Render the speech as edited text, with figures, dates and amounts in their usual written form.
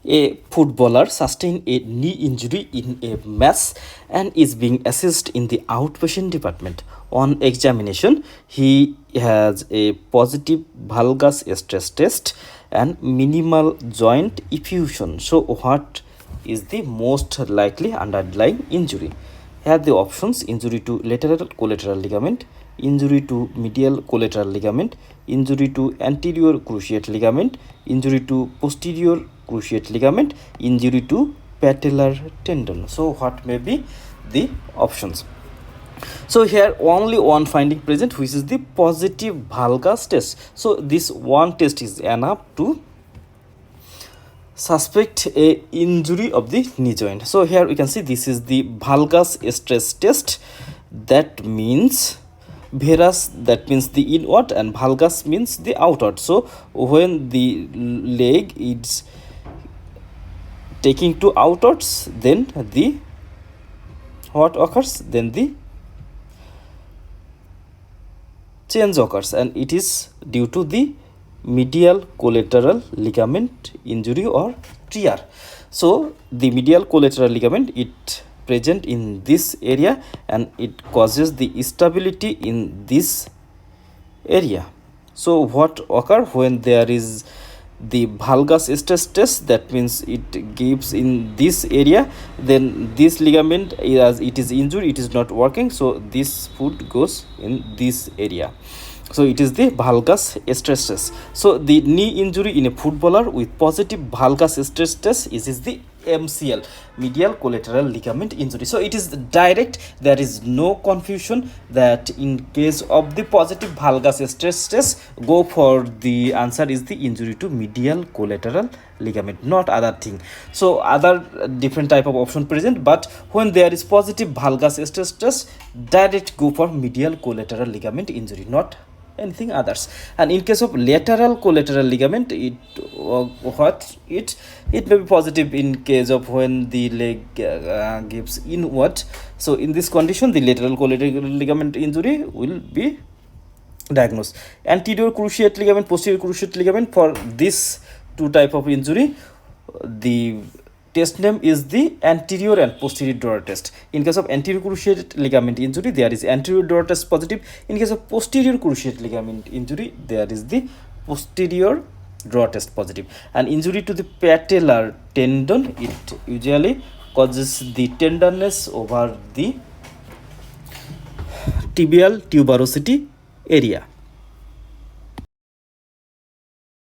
A footballer sustained a knee injury in a match and is being assessed in the outpatient department. On examination, he has a positive valgus stress test and minimal joint effusion. So, what is the most likely underlying injury? Here the options: injury to lateral collateral ligament, injury to medial collateral ligament, injury to anterior cruciate ligament, injury to posterior cruciate ligament, injury to patellar tendon. So what may be the options? So here only one finding present, which is the positive valgus test. So this one test is enough to suspect a injury of the knee joint. So here we can see this is the valgus stress test. That means varus, that means the inward, and valgus means the outward. So when the leg is taking to outwards, then the what occurs? Then the change occurs, and it is due to the medial collateral ligament injury or tear. So the medial collateral ligament, it present in this area and it causes the instability in this area. So what occur when there is the valgus stress test? That means it gives in this area, then this ligament, as it is injured, it is not working, so this foot goes in this area. So it is the valgus stress test. So the knee injury in a footballer with positive valgus stress test is the MCL, medial collateral ligament injury. So it is direct, there is no confusion that in case of the positive valgus stress test, go for the answer is the injury to medial collateral ligament, not other thing. So other different type of option present, but when there is positive valgus stress test, direct go for medial collateral ligament injury, not anything others. And in case of lateral collateral ligament, it may be positive in case of when the leg gives inward. So in this condition, the lateral collateral ligament injury will be diagnosed. Anterior cruciate ligament, posterior cruciate ligament, for this two type of injury, the test name is the anterior and posterior drawer test. In case of anterior cruciate ligament injury, there is anterior drawer test positive. In case of posterior cruciate ligament injury, there is the posterior drawer test positive. And injury to the patellar tendon, it usually causes the tenderness over the tibial tuberosity area.